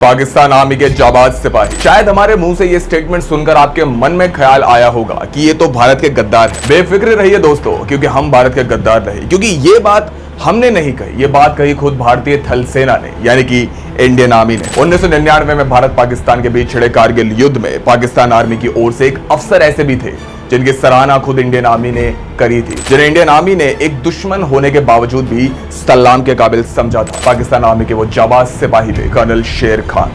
Pakistan army के जाबाज सिपाही। शायद हमारे मुंह से ये स्टेटमेंट सुनकर आपके मन में ख्याल आया होगा कि ये तो भारत के गद्दार हैं। बेफिक्र रहिए दोस्तों, क्योंकि हम भारत के गद्दार नहीं, क्योंकि ये बात हमने नहीं कही, ये बात कही खुद भारतीय थल सेना ने, यानी कि इंडियन आर्मी ने। 1999 में भारत पाकिस्तान के बीच छिड़े कारगिल युद्ध में पाकिस्तान आर्मी की ओर से एक अफसर ऐसे भी थे जिनकी सराहना खुद इंडियन आर्मी ने करी थी, जिन्हें इंडियन आर्मी ने एक दुश्मन होने के बावजूद भी सलाम के काबिल समझा था। पाकिस्तान आर्मी के वो जाबाज सिपाही थे कर्नल शेर खान।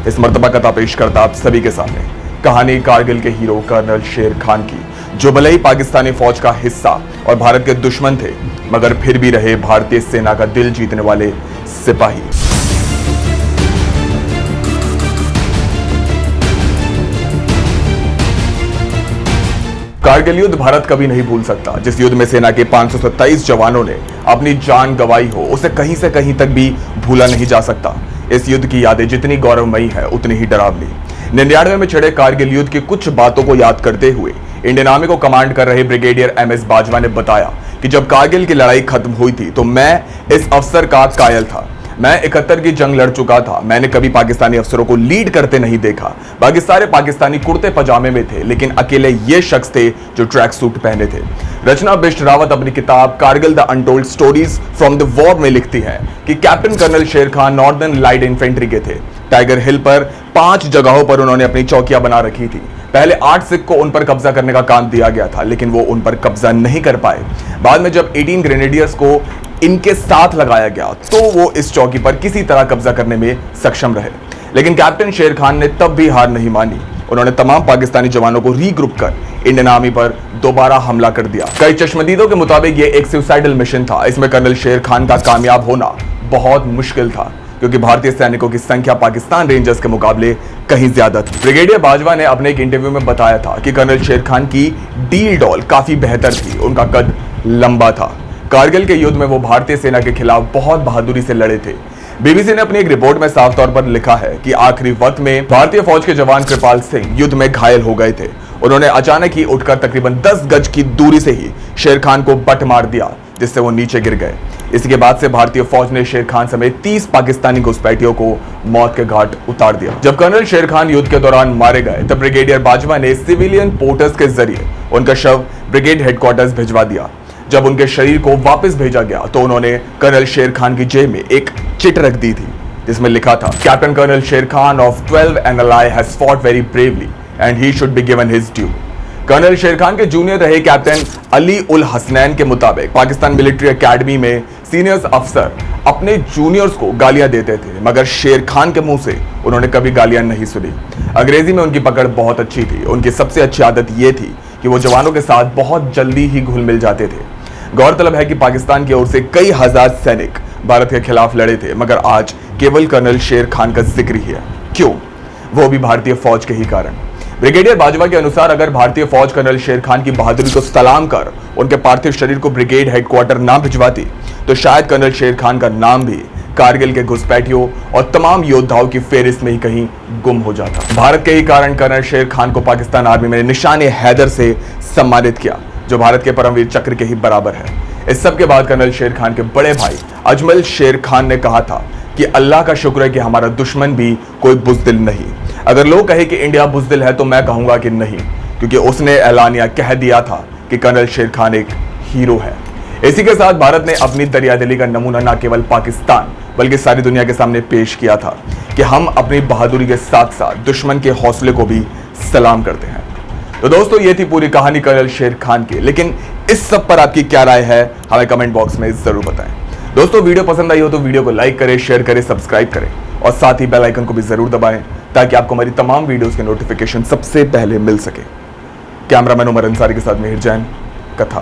इस मर्तबा कथा पेश करता आप सभी के सामने कहानी कारगिल के हीरो कर्नल शेर खान की, जो भले ही पाकिस्तानी फौज का हिस्सा और भारत के दुश्मन थे, मगर फिर भी रहे भारतीय सेना का दिल जीतने वाले सिपाही। कारगिल युद्ध भारत कभी नहीं भूल सकता। जिस युद्ध में सेना के 527 जवानों ने अपनी जान गंवाई हो, उसे कहीं से कहीं तक भी भूला नहीं जा सकता। इस युद्ध की यादें जितनी गौरवमयी है, उतनी ही डरावनी। 99 में छिड़े कारगिल युद्ध की कुछ बातों को याद करते हुए इंडियन आर्मी को कमांड कर रहे ब्रिगेडियर MS बाजवा ने बताया कि जब कारगिल की लड़ाई खत्म हुई थी तो मैं इस अफसर का कायल था। मैं 71 की जंग लड़ चुका था। मैंने कभी पाकिस्तानी अफसरों को लीड करते नहीं देखा। बाकी सारे पाकिस्तानी कुर्ते पजामे में थे, लेकिन अकेले ये शख्स थे जो ट्रैक सूट पहने थे। रचना बिष्ट रावत अपनी किताब Kargil the untold stories from the war में लिखती है कि captain colonel Sher Khan northern light infantry के थे। टाइगर हिल पर 5 जगहों पर उन्होंने अपनी चौकियां बना रखी थी। पहले 8 सिख को उन पर कब्जा करने का काम दिया गया था, लेकिन वो उन पर कब्जा नहीं कर पाए। बाद में जब 18 ग्रेनेडियर्स को इनके साथ लगाया गया तो वो इस चौकी पर किसी तरह कब्जा करने में सक्षम रहे। लेकिन कैप्टन शेर खान ने तब भी हार नहीं मानी। उन्होंने तमाम पाकिस्तानी जवानों को रीग्रुप कर इंडियन आर्मी पर दोबारा हमला कर दिया। कई चश्मदीदों के मुताबिक ये एक सुसाइडल मिशन था। इसमें कर्नल शेर खान का कामयाब होना बहुत मुश्किल था, क्योंकि भारतीय सैनिकों की संख्या पाकिस्तान रेंजर्स के मुकाबले कहीं ज्यादा थी। ब्रिगेडियर बाजवा ने अपने एक इंटरव्यू में बताया था कि कर्नल शेर खान की डील डॉल काफी बेहतर थी। उनका कद लंबा था। कारगिल के युद्ध में वो भारतीय सेना के खिलाफ बहुत बहादुरी से लड़े थे। BBC ने अपनी एक रिपोर्ट में साफ तौर पर लिखा है कि आखिरी वक्त में भारतीय फौज के जवान कृपाल सिंह युद्ध में घायल हो गए थे। उन्होंने अचानक ही उठकर तकरीबन 10 गज की दूरी से ही शेर खान को बट मार दिया, जिससे वो नीचे गिर गए। इसके बाद से भारतीय फौज ने शेर खान समेत 30 पाकिस्तानी घुसपैठियों को मौत के घाट उतार दिया। जब कर्नल शेर खान युद्ध के दौरान मारे गए, तब ब्रिगेडियर बाजवा ने सिविलियन पोर्टर्स के जरिए उनका शव ब्रिगेड हेडक्वार्टर्स भिजवा दिया। जब उनके शरीर को वापस भेजा गया तो उन्होंने कर्नल शेर खान की जेब में एक चिट रख दी थी, जिसमें लिखा था, captain colonel Sher Khan of 12 NLI has fought very bravely and he should be given his due. Colonel Sher Khan के जूनियर रहे कैप्टन अली उल हसनैन के मुताबिक पाकिस्तान मिलिट्री एकेडमी में सीनियर्स अफसर अपने जूनियर्स को गालियां देते थे, मगर शेर खान के मुंह से उन्होंने कभी गालियां नहीं सुनी। अंग्रेजी में उनकी पकड़ बहुत अच्छी थी। उनकी सबसे अच्छी आदत यह थी कि वो जवानों के साथ बहुत जल्दी ही घुल मिल जाते थे। गौरतलब है कि पाकिस्तान की ओर से कई हजार सैनिक भारत के खिलाफ लड़े थे, मगर आज केवल कर्नल शेर खान का जिक्र ही है। क्यों? वो भी भारतीय फौज के ही कारण। ब्रिगेडियर बाजवा के अनुसार अगर भारतीय फौज कर्नल शेर खान की बहादुरी को सलाम कर उनके पार्थिव शरीर को ब्रिगेड हेडक्वार्टर ना भिजवाती, तो शायद कर्नल शेर खान का नाम भी कारगिल के घुसपैठियों और तमाम योद्धाओं की फेहरिस्त में ही कहीं गुम हो जाता। भारत के ही कारण कर्नल शेर खान को पाकिस्तान आर्मी में निशाने हैदर से सम्मानित किया, जो भारत के परमवीर चक्र के ही बराबर है। इस सब के बाद कर्नल शेर खान के बड़े भाई अजमल शेर खान ने कहा था कि अल्लाह का शुक्र है कि हमारा दुश्मन भी कोई बुज़दिल नहीं। अगर लोग कहे कि इंडिया बुज़दिल है, तो मैं कहूंगा कि नहीं, क्योंकि उसने ऐलानिया कह दिया था कि कर्नल शेर खान एक हीरो है। इसी के साथ भारत ने अपनी दरियादिली का नमूना न केवल पाकिस्तान बल्कि सारी दुनिया के सामने पेश किया था कि हम अपनी बहादुरी के साथ साथ दुश्मन के हौसले को भी सलाम करते हैं। तो दोस्तों, ये थी पूरी कहानी कर्नल शेर खान की। लेकिन इस सब पर आपकी क्या राय है, हमें कमेंट बॉक्स में जरूर बताएं। दोस्तों, वीडियो पसंद आई हो तो वीडियो को लाइक करें, शेयर करें, सब्सक्राइब करें और साथ ही बेल आइकन को भी जरूर दबाएं, ताकि आपको हमारी तमाम वीडियोस के नोटिफिकेशन सबसे पहले मिल सके। कैमरामैन उमर अंसारी के साथ मेहर जैन, कथा।